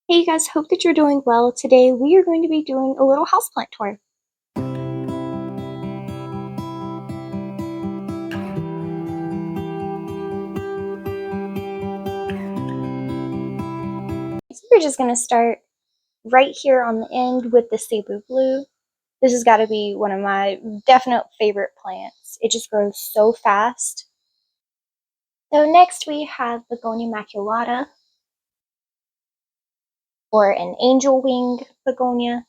Hey you guys, hope that you're doing well. Today we are going to be doing a little houseplant tour. So we're just going to start right here on the end with the cebu blue. This has got to be one of my definite favorite plants. It just grows so fast. So next we have begonia maculata, or an angel wing begonia.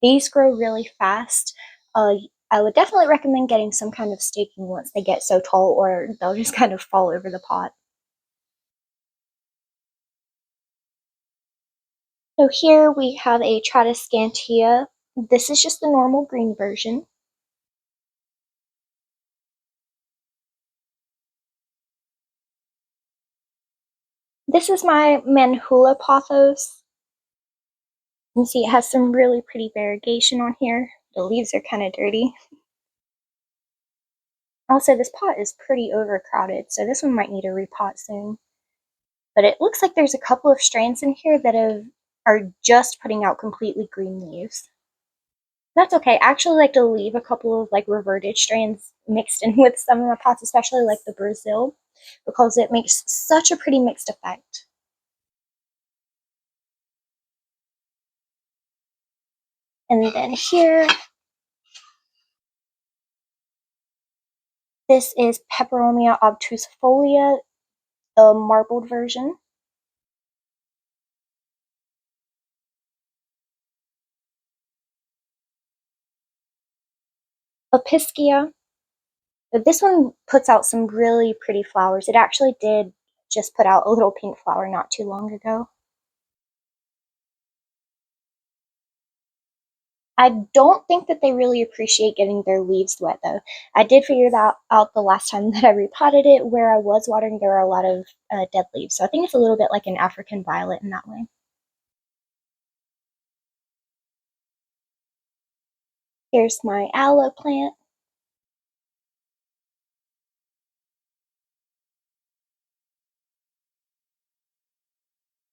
These grow really fast. I would definitely recommend getting some kind of staking once they get so tall, or they'll just kind of fall over the pot. So here we have a Tradescantia. This is just the normal green version. This is my Manhula pothos. You can see it has some really pretty variegation on here. The leaves are kind of dirty. Also, this pot is pretty overcrowded, so this one might need a repot soon. But it looks like there's a couple of strands in here that are just putting out completely green leaves. That's okay. I actually like to leave a couple of reverted strands mixed in with some of my pots, especially like the basil, because it makes such a pretty mixed effect. And then here, this is Peperomia obtusifolia, the marbled version. Apiscia. This one puts out some really pretty flowers. It actually did just put out a little pink flower not too long ago. I don't think that they really appreciate getting their leaves wet though. I did figure that out the last time that I repotted it. Where I was watering, there are a lot of dead leaves. So I think it's a little bit like an African violet in that way. Here's my aloe plant.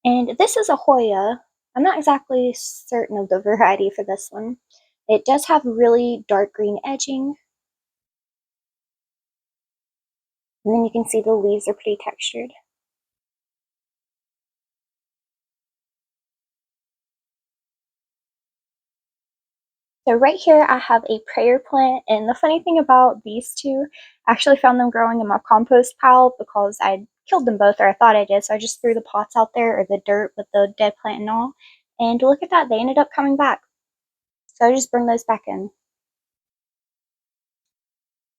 And this is a Hoya. I'm not exactly certain of the variety for this one. It does have really dark green edging. And then you can see the leaves are pretty textured. So right here I have a prayer plant, and the funny thing about these two, I actually found them growing in my compost pile because I killed them both, or I thought I did, so I just threw the pots out there, or the dirt with the dead plant and all, and look at that, they ended up coming back. So I just bring those back in.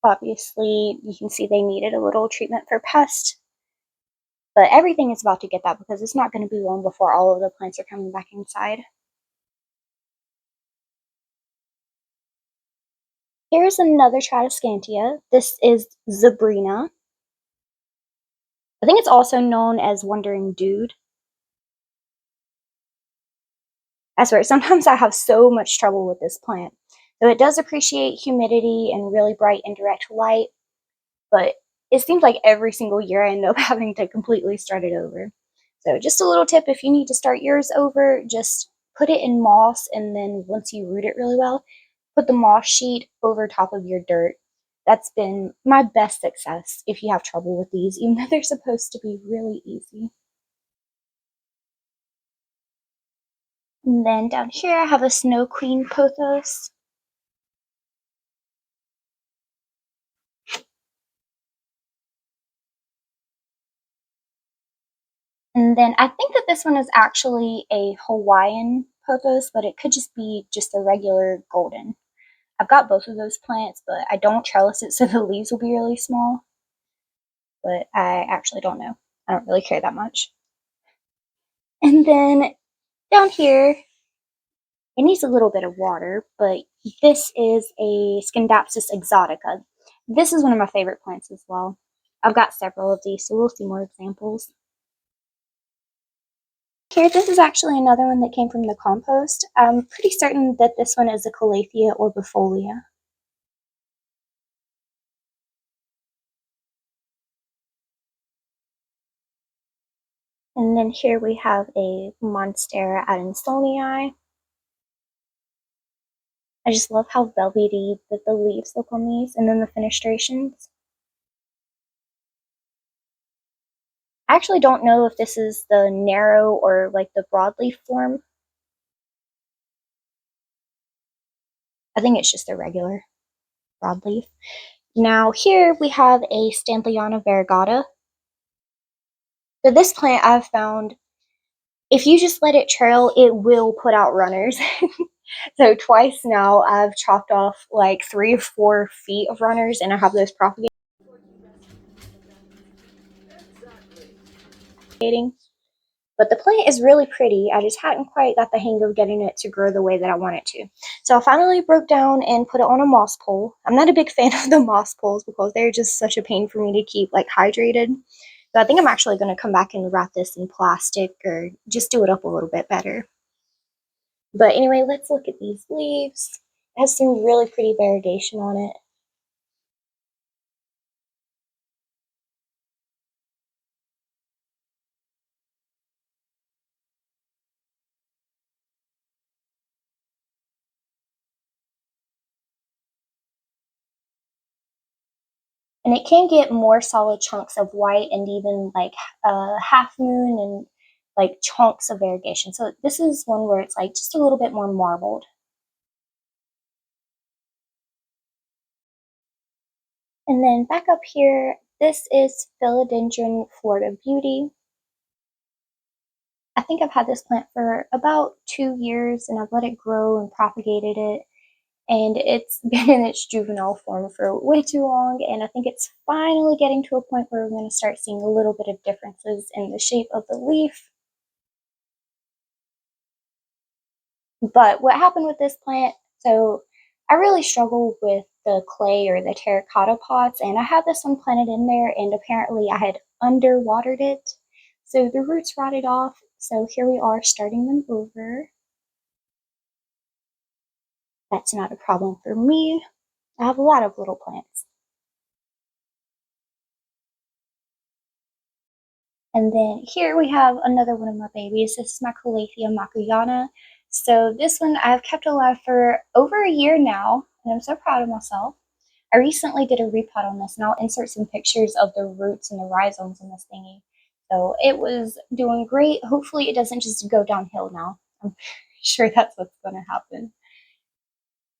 Obviously, you can see they needed a little treatment for pests, but everything is about to get that because it's not going to be long before all of the plants are coming back inside. Here's another Tradescantia. This is Zabrina. I think it's also known as Wandering Dude. I swear, sometimes I have so much trouble with this plant. So it does appreciate humidity and really bright indirect light, but it seems like every single year I end up having to completely start it over. So just a little tip, if you need to start yours over, just put it in moss, and then once you root it really well, put the moss sheet over top of your dirt. That's been my best success if you have trouble with these, even though they're supposed to be really easy. And then down here I have a Snow Queen pothos. And then I think that this one is actually a Hawaiian pothos, but it could just be just a regular golden. I've got both of those plants, but I don't trellis it so the leaves will be really small. But I actually don't know. I don't really care that much. And then down here, it needs a little bit of water, but this is a Scindapsus exotica. This is one of my favorite plants as well. I've got several of these, so we'll see more examples. Here, this is actually another one that came from the compost. I'm pretty certain that this one is a Calathea or Bifolia. And then here we have a monstera adansonii. I just love how velvety the leaves look on these, and then the fenestrations. I actually don't know if this is the narrow or like the broadleaf form. I think it's just a regular broadleaf. Now here we have a Stanleyana variegata. So this plant I've found, if you just let it trail, it will put out runners. So twice now I've chopped off like 3 or 4 feet of runners, and I have those propagating. But the plant is really pretty. I just hadn't quite got the hang of getting it to grow the way that I want it to. So I finally broke down and put it on a moss pole. I'm not a big fan of the moss poles because they're just such a pain for me to keep like hydrated. So I think I'm actually going to come back and wrap this in plastic or just do it up a little bit better. But anyway, let's look at these leaves. It has some really pretty variegation on it. And it can get more solid chunks of white and even like half moon and like chunks of variegation. So this is one where it's like just a little bit more marbled. And then back up here, this is Philodendron Florida Beauty. I think I've had this plant for about 2 years, and I've let it grow and propagated it. And it's been in its juvenile form for way too long, and I think it's finally getting to a point where we're going to start seeing a little bit of differences in the shape of the leaf. But what happened with this plant, so I really struggle with the clay or the terracotta pots, and I had this one planted in there, and apparently I had underwatered it, so the roots rotted off. So here we are starting them over. That's not a problem for me. I have a lot of little plants. And then here we have another one of my babies. This is my Calathea macuyana. So this one I've kept alive for over a year now, and I'm so proud of myself. I recently did a repot on this, and I'll insert some pictures of the roots and the rhizomes in this thingy. So it was doing great. Hopefully it doesn't just go downhill now. I'm sure that's what's going to happen.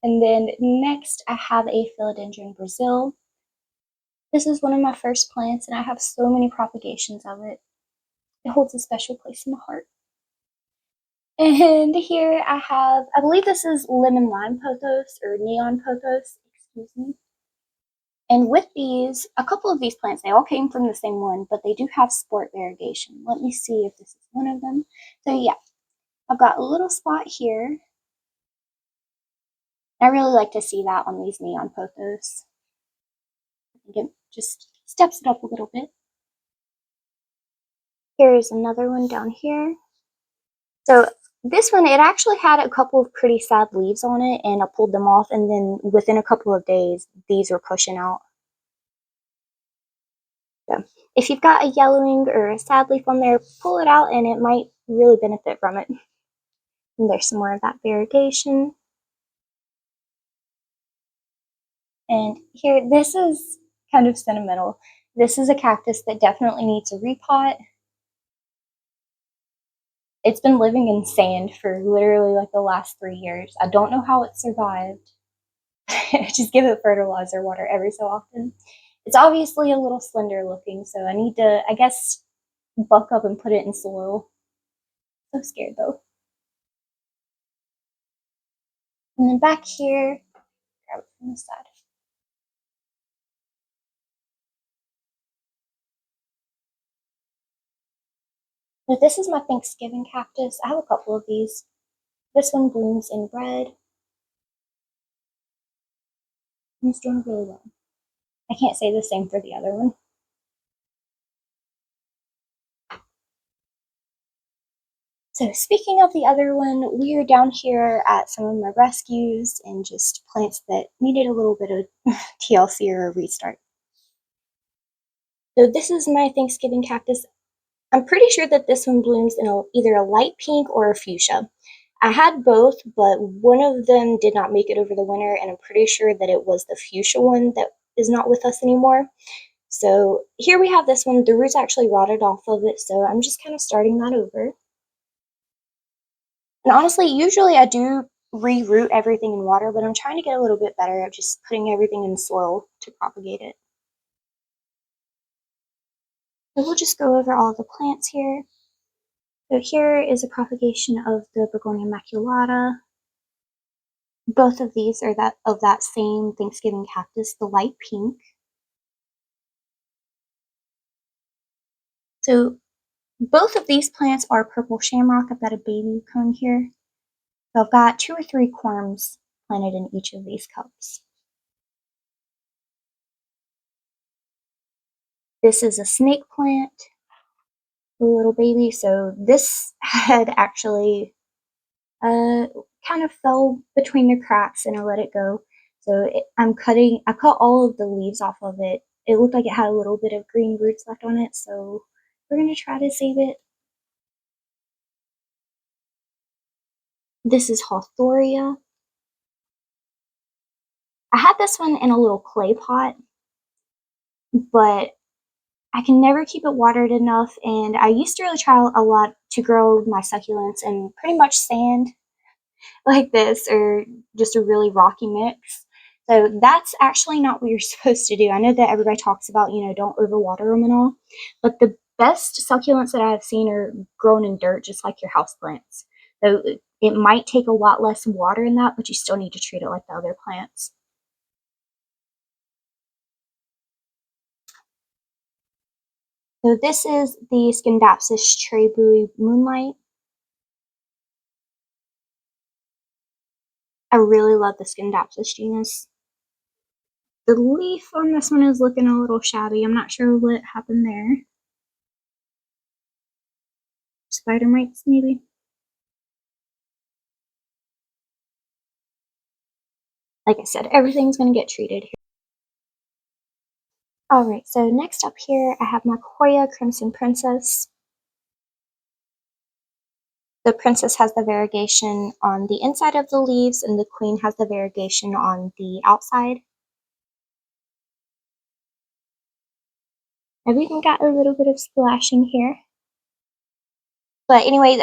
And then next I have a philodendron Brazil. This is one of my first plants, and I have so many propagations of it. It holds a special place in my heart. And here I have, I believe this is lemon lime pothos or neon pothos, excuse me. And with these, a couple of these plants, they all came from the same one, but they do have sport variegation. Let me see if this is one of them. So yeah, I've got a little spot here. I really like to see that on these neon pothos. I think it just steps it up a little bit. Here's another one down here. So this one, it actually had a couple of pretty sad leaves on it, and I pulled them off, and then within a couple of days, these were pushing out. So if you've got a yellowing or a sad leaf on there, pull it out, and it might really benefit from it. And there's some more of that variegation. And here, this is kind of sentimental. This is a cactus that definitely needs a repot. It's been living in sand for literally like the last 3 years. I don't know how it survived. Just give it fertilizer water every so often. It's obviously a little slender looking, so I need to, I guess, buck up and put it in soil. So scared though. And then back here, grab it from the side. Now, this is my Thanksgiving cactus. I have a couple of these. This one blooms in red. And it's doing really well. I can't say the same for the other one. So speaking of the other one, we are down here at some of my rescues and just plants that needed a little bit of TLC or a restart. So this is my Thanksgiving cactus. I'm pretty sure that this one blooms in either a light pink or a fuchsia. I had both, but one of them did not make it over the winter, and I'm pretty sure that it was the fuchsia one that is not with us anymore. So here we have this one. The roots actually rotted off of it, so I'm just kind of starting that over. And honestly, usually I do re-root everything in water, but I'm trying to get a little bit better at just putting everything in soil to propagate it. So we'll just go over all the plants here. So here is a propagation of the Begonia maculata. Both of these are of that same Thanksgiving cactus, the light pink. So both of these plants are purple shamrock. I've got a baby cone here. So I've got 2 or 3 corms planted in each of these cups. This is a snake plant, a little baby. So this had actually kind of fell between the cracks and I let it go. So I cut all of the leaves off of it. It looked like it had a little bit of green roots left on it, so we're going to try to save it. This is Hawthoria. I had this one in a little clay pot, but I can never keep it watered enough, and I used to really try a lot to grow my succulents in pretty much sand like this, or just a really rocky mix. So that's actually not what you're supposed to do. I know that everybody talks about, don't overwater them and all, but the best succulents that I've seen are grown in dirt, just like your houseplants. So it might take a lot less water in that, but you still need to treat it like the other plants. So this is the Scindapsus Trebui Moonlight. I really love the Scindapsus genus. The leaf on this one is looking a little shabby. I'm not sure what happened there. Spider mites, maybe? Like I said, everything's going to get treated here. Alright, so next up here, I have my Koya Crimson Princess. The princess has the variegation on the inside of the leaves, and the queen has the variegation on the outside. I've even got a little bit of splashing here. But anyway,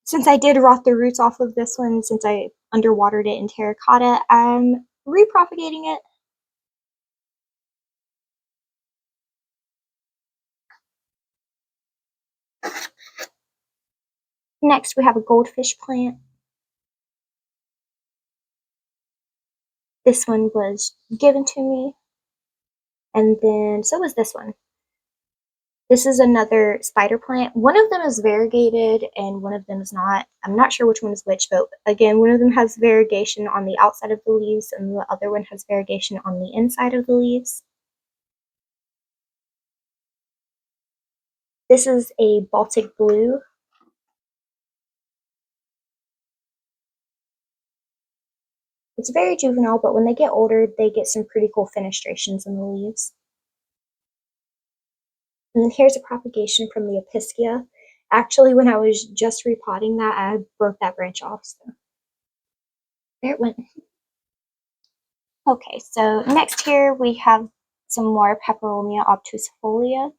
since I did rot the roots off of this one, since I underwatered it in terracotta, I'm repropagating it. Next, we have a goldfish plant. This one was given to me, and then so was this one. This is another spider plant. One of them is variegated and one of them is not. I'm not sure which one is which, but again, one of them has variegation on the outside of the leaves and the other one has variegation on the inside of the leaves. This is a Baltic blue. It's very juvenile, but when they get older, they get some pretty cool fenestrations in the leaves. And then here's a propagation from the Epischia. Actually, when I was just repotting that, I broke that branch off. So there it went. Okay, so next here we have some more Peperomia obtusifolia.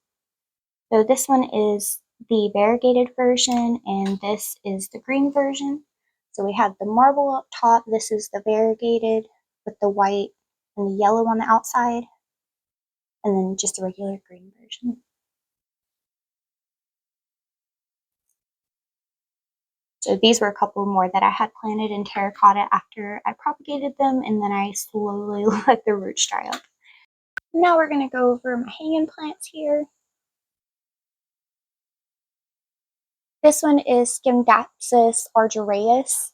So this one is the variegated version, and this is the green version. So we have the marble up top. This is the variegated with the white and the yellow on the outside, and then just the regular green version. So these were a couple more that I had planted in terracotta after I propagated them, and then I slowly let the roots dry up. Now we're going to go over my hanging plants here. This one is Scindapsus argyraeus.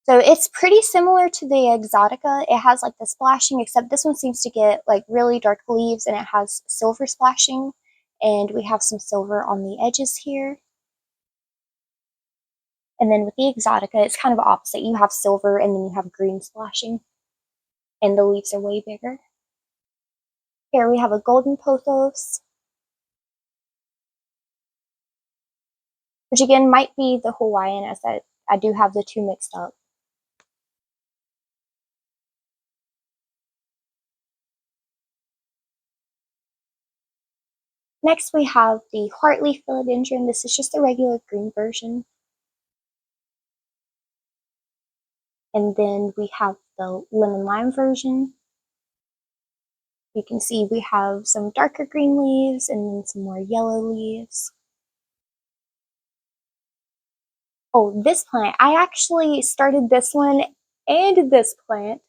So it's pretty similar to the exotica. It has like the splashing, except this one seems to get like really dark leaves and it has silver splashing. And we have some silver on the edges here. And then with the exotica, it's kind of opposite. You have silver and then you have green splashing. And the leaves are way bigger. Here we have a golden pothos, which again might be the Hawaiian, as I do have the two mixed up. Next we have the heartleaf philodendron. This is just the regular green version. And then we have the lemon lime version. You can see we have some darker green leaves and then some more yellow leaves. Oh, this plant, I actually started this one and this plant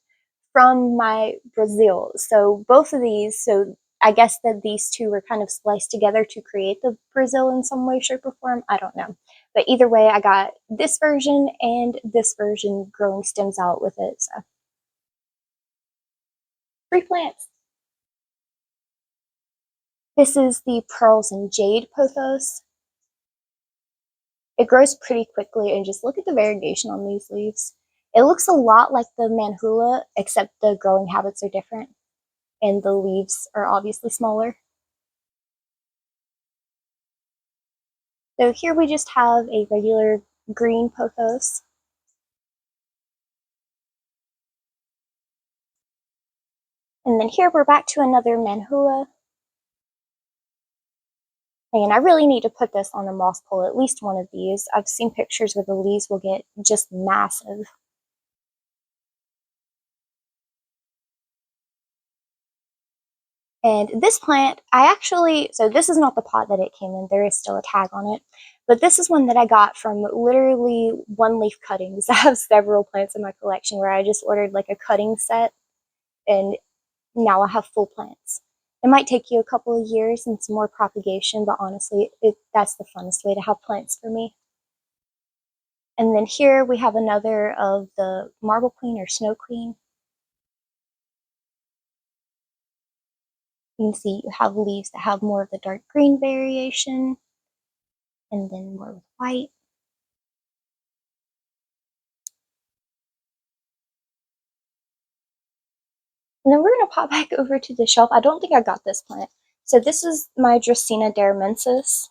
from my Brazil. So both of these, so I guess that these two were kind of spliced together to create the Brazil in some way, shape, or form. I don't know. But either way, I got this version and this version growing stems out with it. So 3 plants. This is the pearls and jade pothos. It grows pretty quickly, and just look at the variegation on these leaves. It looks a lot like the manhula, except the growing habits are different, and the leaves are obviously smaller. So here we just have a regular green pothos. And then here we're back to another manhula. And I really need to put this on a moss pole, at least one of these. I've seen pictures where the leaves will get just massive. And this plant, so this is not the pot that it came in, there is still a tag on it, but this is one that I got from literally one leaf cuttings. I have several plants in my collection where I just ordered like a cutting set, and now I have full plants. It might take you a couple of years and some more propagation, but honestly, that's the funnest way to have plants for me. And then here we have another of the marble queen or snow queen. You can see you have leaves that have more of the dark green variation, and then more with white. And then we're going to pop back over to the shelf. I don't think I got this plant. So this is my Dracaena dermensis.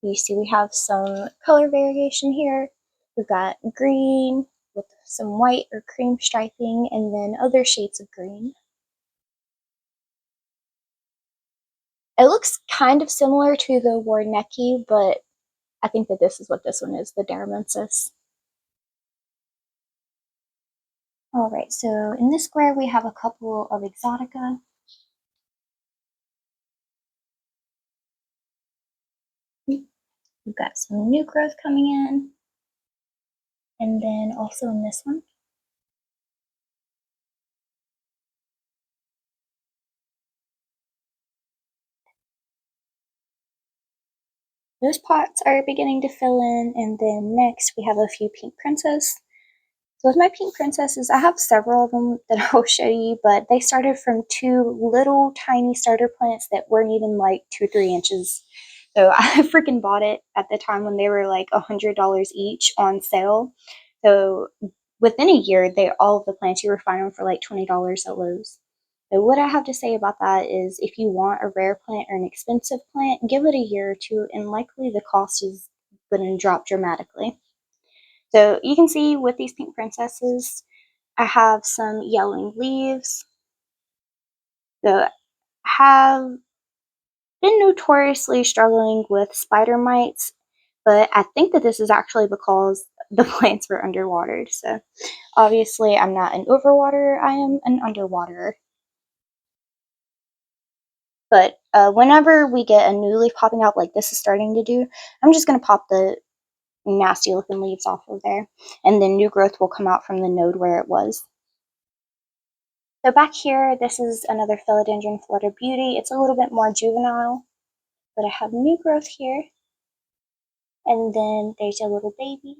You see we have some color variation here. We've got green with some white or cream striping, and then other shades of green. It looks kind of similar to the Warnecki, but I think that this is what this one is, the dermensis. Alright, so in this square we have a couple of exotica. We've got some new growth coming in. And then also in this one, those pots are beginning to fill in. And then next we have a few pink princess. So with my pink princesses, I have several of them that I'll show you, but they started from 2 little tiny starter plants that weren't even like 2-3 inches. So I freaking bought it at the time when they were like $100 each on sale. So within a year, all of the plants you were finding for like $20 at Lowe's. So what I have to say about that is if you want a rare plant or an expensive plant, give it a year or two and likely the cost is going to drop dramatically. So you can see with these pink princesses, I have some yellowing leaves. So I have been notoriously struggling with spider mites, but I think that this is actually because the plants were underwatered. So obviously I'm not an overwaterer, I am an underwaterer. But whenever we get a new leaf popping out like this is starting to do, I'm just going to pop the nasty looking leaves off of there, and then new growth will come out from the node where it was. So back here, this is another philodendron Florida Beauty. It's a little bit more juvenile, but I have new growth here. And then there's a little baby.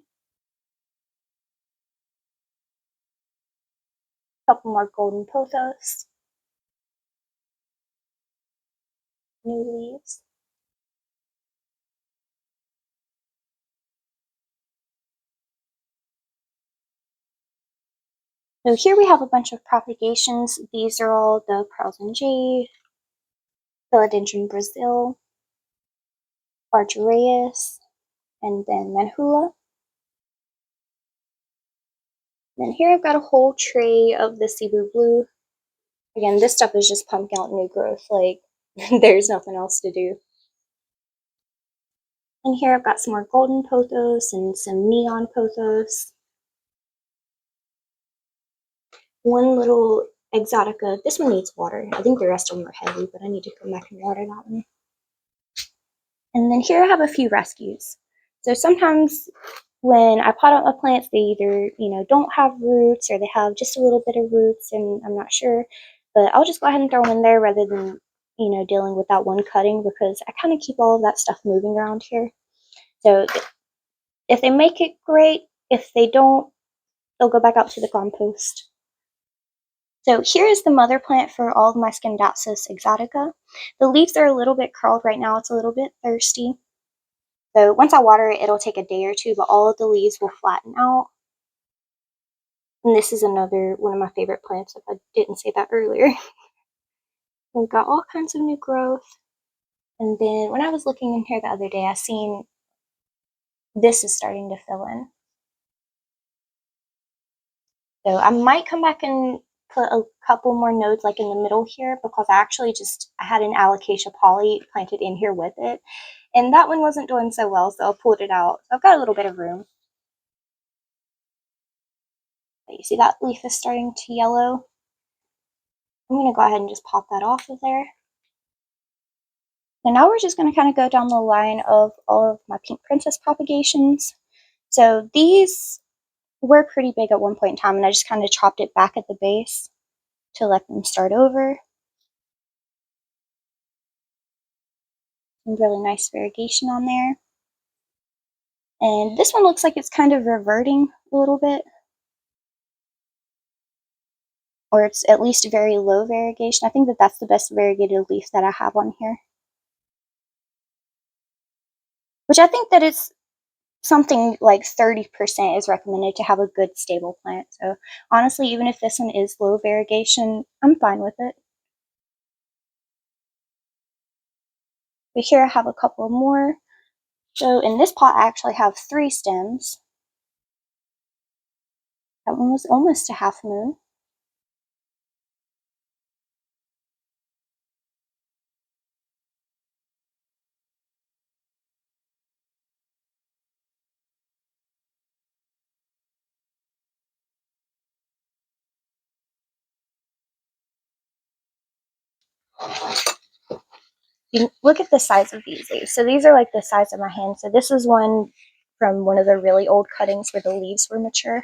A couple more golden pothos. New leaves. So here we have a bunch of propagations. These are all the pearls and jade, philodendron Brazil, Argyraeus, and then Manhula. Then here I've got a whole tray of the cebu blue. Again, this stuff is just pumping out new growth, like there's nothing else to do. And here I've got some more golden pothos and some neon pothos. One little exotica. This one needs water. I think the rest of them are heavy, but I need to come back and water that one. And then here I have a few rescues. So sometimes when I pot out my plants, they either, don't have roots or they have just a little bit of roots, and I'm not sure. But I'll just go ahead and throw them in there rather than, dealing with that one cutting, because I kind of keep all of that stuff moving around here. So if they make it, great. If they don't, they'll go back out to the compost. So here is the mother plant for all of my Scindapsus exotica. The leaves are a little bit curled right now. It's a little bit thirsty. So once I water it, it'll take a day or two, but all of the leaves will flatten out. And this is another one of my favorite plants, if I didn't say that earlier. We've got all kinds of new growth. And then when I was looking in here the other day, I seen this is starting to fill in. So I might come back and put a couple more nodes like in the middle here, because I had an alocasia poly planted in here with it. And that one wasn't doing so well, so I pulled it out. So I've got a little bit of room. But you see that leaf is starting to yellow? I'm going to go ahead and just pop that off of there. And now we're just going to kind of go down the line of all of my pink princess propagations. So these were pretty big at one point in time, and I just kind of chopped it back at the base to let them start over. Some really nice variegation on there. And this one looks like it's kind of reverting a little bit. Or it's at least very low variegation. I think that that's the best variegated leaf that I have on here. Which I think that it's something like 30% is recommended to have a good stable plant. So honestly, even if this one is low variegation, I'm fine with it. But here I have a couple more. So in this pot, I actually have 3 stems. That one was almost a half moon. You look at the size of these leaves. So these are like the size of my hand. So this is one from one of the really old cuttings where the leaves were mature.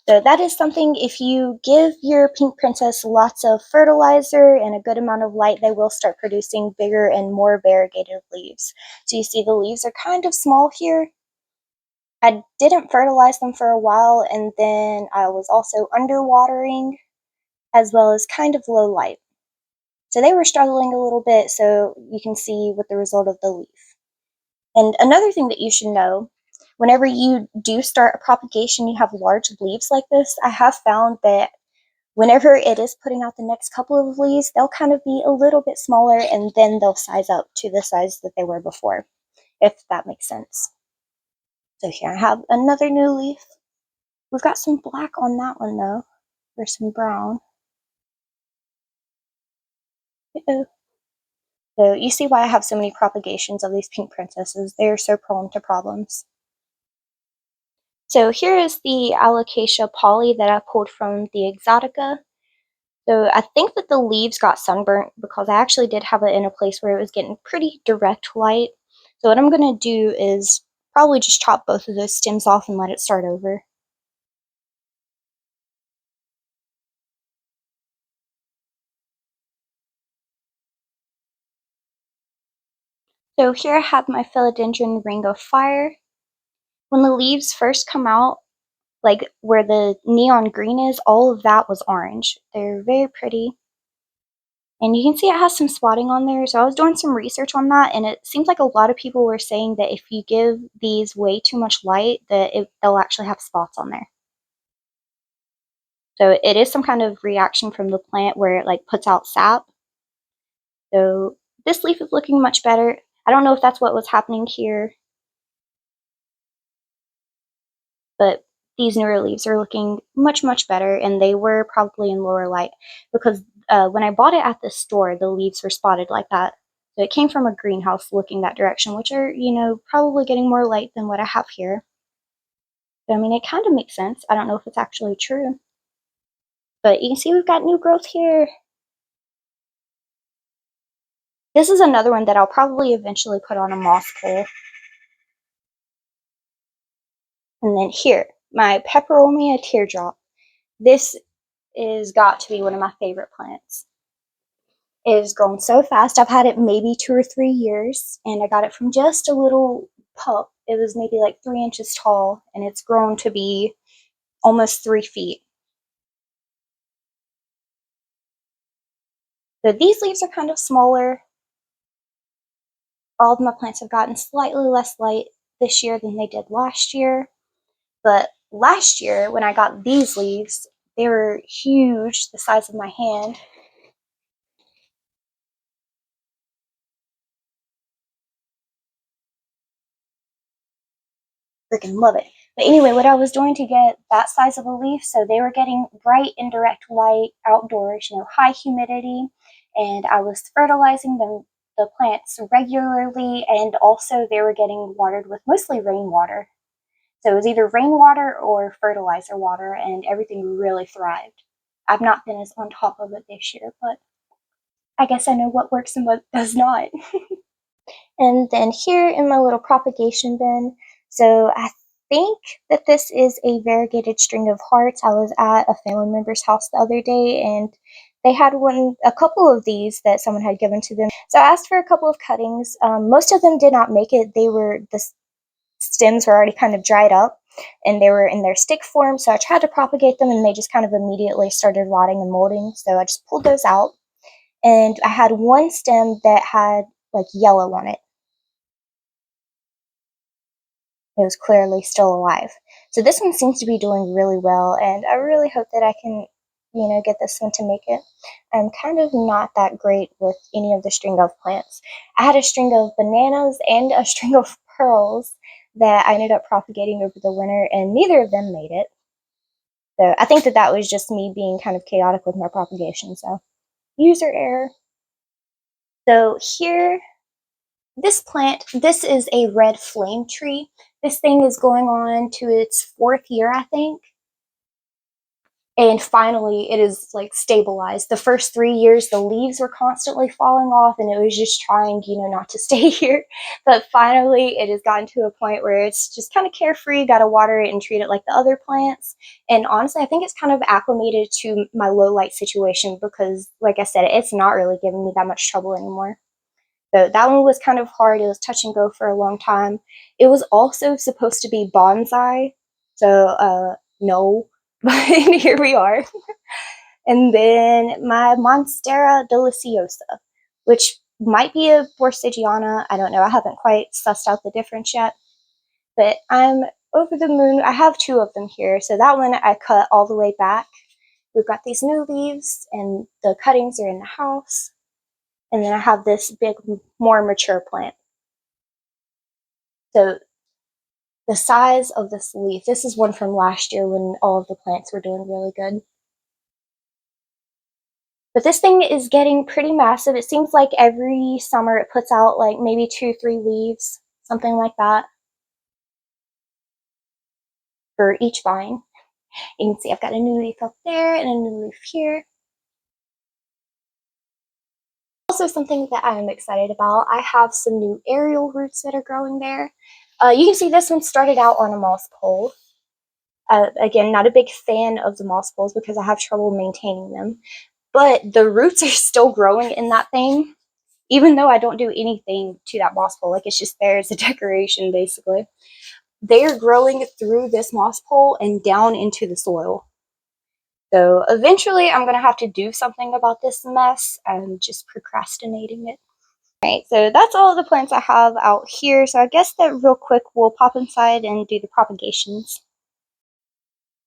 So that is something, if you give your pink princess lots of fertilizer and a good amount of light, they will start producing bigger and more variegated leaves. So you see the leaves are kind of small here. I didn't fertilize them for a while, and then I was also underwatering as well as kind of low light. So they were struggling a little bit, so you can see with the result of the leaf. And another thing that you should know, whenever you do start a propagation, you have large leaves like this, I have found that whenever it is putting out the next couple of leaves, they'll kind of be a little bit smaller, and then they'll size up to the size that they were before, if that makes sense. So here I have another new leaf. We've got some black on that one though, or some brown. Uh-oh. So you see why I have so many propagations of these pink princesses. They're so prone to problems. So here is the alocasia poly that I pulled from the exotica. So I think that the leaves got sunburnt because I actually did have it in a place where it was getting pretty direct light. So what I'm going to do is probably just chop both of those stems off and let it start over. So here I have my philodendron ring of fire. When the leaves first come out, like where the neon green is, all of that was orange. They're very pretty. And you can see it has some spotting on there. So I was doing some research on that, and it seems like a lot of people were saying that if you give these way too much light, that they'll actually have spots on there. So it is some kind of reaction from the plant where it like puts out sap. So this leaf is looking much better. I don't know if that's what was happening here, but these newer leaves are looking much, much better, and they were probably in lower light because when I bought it at the store, the leaves were spotted like that. So it came from a greenhouse looking that direction, which are, you know, probably getting more light than what I have here. But I mean, it kind of makes sense. I don't know if it's actually true. But you can see we've got new growth here. This is another one that I'll probably eventually put on a moss pole. And then here, my peperomia teardrop. This is got to be one of my favorite plants. It has grown so fast. I've had it maybe 2 or 3 years, and I got it from just a little pup. It was maybe like 3 inches tall, and it's grown to be almost 3 feet. So these leaves are kind of smaller. All of my plants have gotten slightly less light this year than they did last year. But last year, when I got these leaves, they were huge, the size of my hand. Freaking love it. But anyway, what I was doing to get that size of a leaf, so they were getting bright indirect light outdoors, you know, high humidity, and I was fertilizing the plants regularly, and also they were getting watered with mostly rainwater. So it was either rainwater or fertilizer water, and everything really thrived. I've not been as on top of it this year, but I guess I know what works and what does not. And then here in my little propagation bin, so I think that this is a variegated string of hearts. I was at a family member's house the other day, and they had a couple of these that someone had given to them. So I asked for a couple of cuttings. Most of them did not make it. The stems were already kind of dried up, and they were in their stick form. So I tried to propagate them, and they just kind of immediately started rotting and molding. So I just pulled those out, and I had one stem that had like yellow on it. It was clearly still alive. So this one seems to be doing really well, and I really hope that I can, you know, get this one to make it. I'm kind of not that great with any of the string of plants. I had a string of bananas and a string of pearls that I ended up propagating over the winter, and neither of them made it. So I think that was just me being kind of chaotic with my propagation, so user error. So here, this plant, this is a red flame tree. This thing is going on to its 4th year, I think. And finally, it is like stabilized. The first 3 years, the leaves were constantly falling off, and it was just trying, you know, not to stay here. But finally, it has gotten to a point where it's just kind of carefree. Got to water it and treat it like the other plants. And honestly, I think it's kind of acclimated to my low light situation because, like I said, it's not really giving me that much trouble anymore. So that one was kind of hard. It was touch and go for a long time. It was also supposed to be bonsai. So, no, but here we are. And then my monstera deliciosa, which might be a forsythiana. I don't know. I haven't quite sussed out the difference yet. But I'm over the moon. I have 2 of them here. So that one I cut all the way back. We've got these new leaves, and the cuttings are in the house. And then I have this big, more mature plant. So the size of this leaf, this is one from last year when all of the plants were doing really good. But this thing is getting pretty massive. It seems like every summer it puts out like maybe 2, 3 leaves, something like that, for each vine. You can see I've got a new leaf up there and a new leaf here. Also something that I'm excited about, I have some new aerial roots that are growing there. You can see this one started out on a moss pole. Again, not a big fan of the moss poles because I have trouble maintaining them. But the roots are still growing in that thing, even though I don't do anything to that moss pole. Like, it's just there as a decoration, basically. They are growing through this moss pole and down into the soil. So eventually I'm going to have to do something about this mess. I'm just procrastinating it. Alright, so that's all of the plants I have out here. So I guess that real quick we'll pop inside and do the propagations.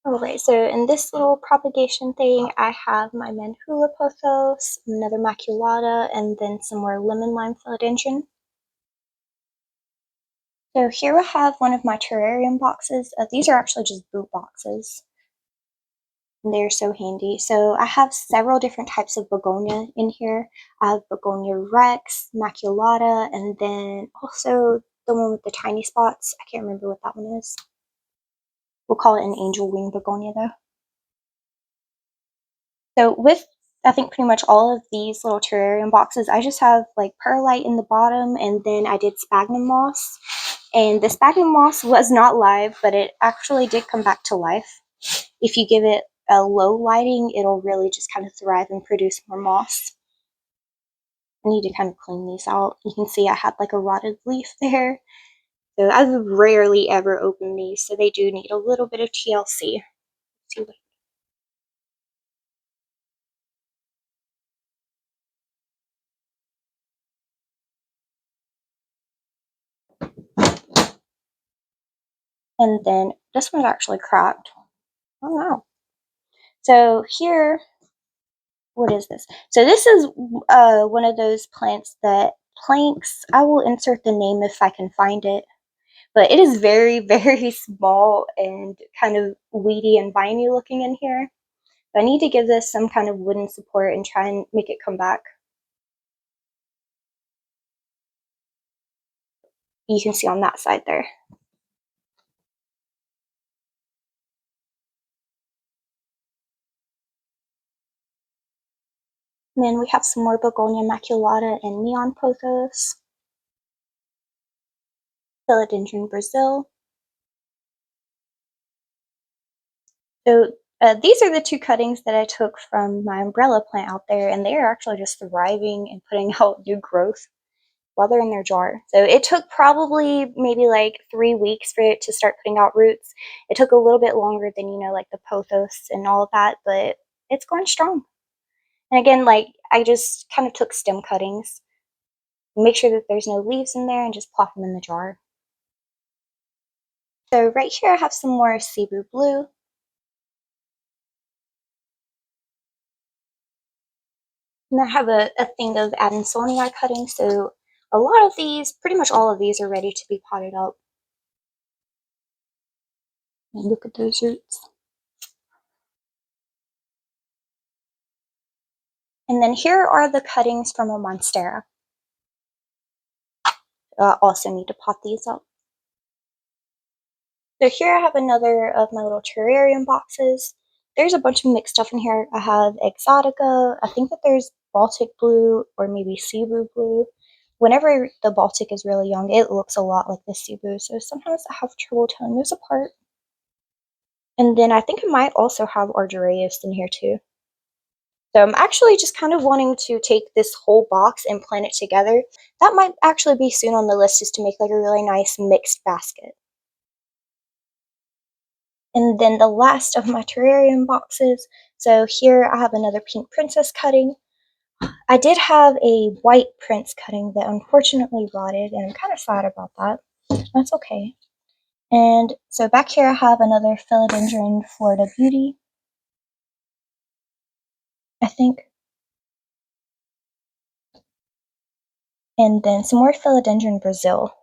Alright, so in this little propagation thing, I have my manhula pothos, another maculata, and then some more lemon lime philodendron. So here I have one of my terrarium boxes. These are actually just boot boxes. And they're so handy. So I have several different types of begonia in here. I have begonia rex, maculata, and then also the one with the tiny spots. I can't remember what that one is. We'll call it an angel wing begonia though. So with, I think, pretty much all of these little terrarium boxes, I just have like perlite in the bottom, and then I did sphagnum moss. And the sphagnum moss was not live, but it actually did come back to life. If you give it a low lighting, it'll really just kind of thrive and produce more moss. I need to kind of clean these out. You can see I had like a rotted leaf there. So I've rarely ever opened these, so they do need a little bit of TLC. And then this one's actually cracked. Oh no. So here, what is this? So this is one of those plants that planks. I will insert the name if I can find it. But it is very, very small and kind of weedy and viney looking in here. I need to give this some kind of wooden support and try and make it come back. You can see on that side there. And then we have some more begonia maculata and neon pothos, philodendron Brazil. So these are the two cuttings that I took from my umbrella plant out there, and they are actually just thriving and putting out new growth while they're in their jar. So it took probably maybe like 3 weeks for it to start putting out roots. It took a little bit longer than, like the pothos and all of that, but it's going strong. And again, like I just kind of took stem cuttings, make sure that there's no leaves in there, and just plop them in the jar. So right here I have some more cebu blue. And I have a thing of Adansonii cuttings, so a lot of these, pretty much all of these, are ready to be potted up. And look at those roots. And then here are the cuttings from a monstera. Also need to pot these up. So here I have another of my little terrarium boxes. There's a bunch of mixed stuff in here. I have exotica. I think that there's Baltic blue or maybe cebu blue. Whenever the Baltic is really young, it looks a lot like the cebu, so sometimes I have trouble telling those apart. And then I think I might also have Argyraeus in here too. So I'm actually just kind of wanting to take this whole box and plant it together. That might actually be soon on the list, just to make like a really nice mixed basket. And then the last of my terrarium boxes. So here I have another pink princess cutting. I did have a white prince cutting that unfortunately rotted, and I'm kind of sad about that. That's okay. And so back here I have another philodendron Florida Beauty, I think. And then some more philodendron Brazil.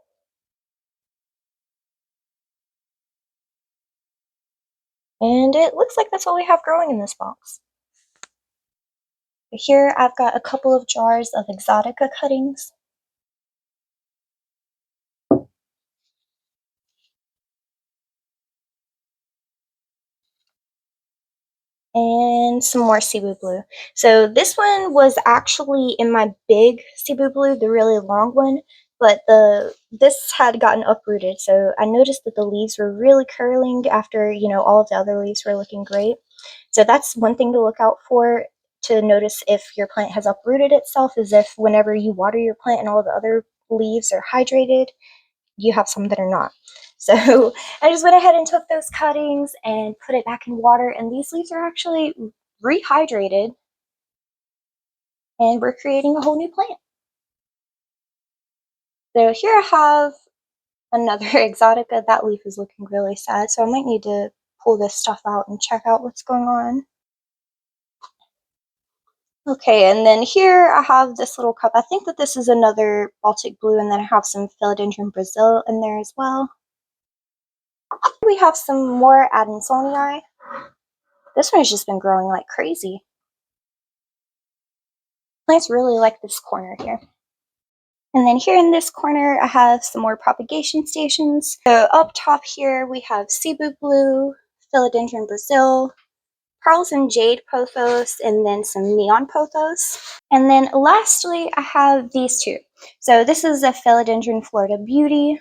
And it looks like that's all we have growing in this box. Here I've got a couple of jars of exotica cuttings. And some more cebu blue. So this one was actually in my big cebu blue, the really long one, but this had gotten uprooted. So I noticed that the leaves were really curling after, all of the other leaves were looking great. So that's one thing to look out for, to notice if your plant has uprooted itself, is if whenever you water your plant and all the other leaves are hydrated, you have some that are not. So I just went ahead and took those cuttings and put it back in water, and these leaves are actually rehydrated, and we're creating a whole new plant. So here I have another exotica. That leaf is looking really sad, so I might need to pull this stuff out and check out what's going on. Okay, and then here I have this little cup. I think that this is another Baltic blue, and then I have some philodendron Brazil in there as well. We have some more Adansonii. This one has just been growing like crazy. Plants really like this corner here. And then here in this corner, I have some more propagation stations. So up top here, we have cebu blue, philodendron Brazil, pearls and jade pothos, and then some neon pothos. And then lastly, I have these two. So this is a philodendron Florida Beauty.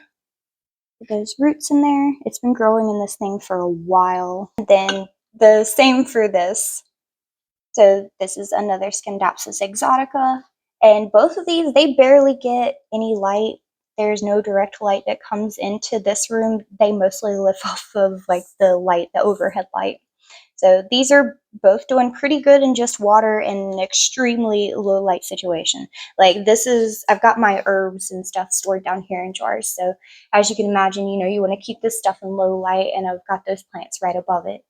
Those roots in there. It's been growing in this thing for a while. And then the same for this. So this is another Scindapsus exotica. And both of these, they barely get any light. There's no direct light that comes into this room. They mostly live off of like the light, the overhead light. So these are both doing pretty good in just water in an extremely low light situation. Like this is, I've got my herbs and stuff stored down here in jars. So as you can imagine, you know, you want to keep this stuff in low light, and I've got those plants right above it.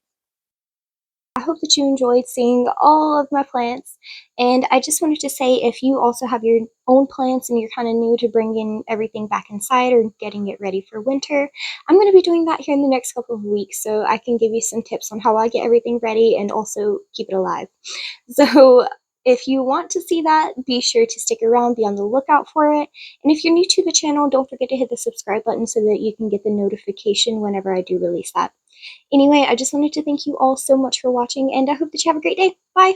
I hope that you enjoyed seeing all of my plants, and I just wanted to say, if you also have your own plants and you're kind of new to bringing everything back inside or getting it ready for winter, I'm going to be doing that here in the next couple of weeks, so I can give you some tips on how I get everything ready and also keep it alive. So if you want to see that, be sure to stick around, be on the lookout for it, and if you're new to the channel, don't forget to hit the subscribe button so that you can get the notification whenever I do release that. Anyway, I just wanted to thank you all so much for watching, and I hope that you have a great day. Bye!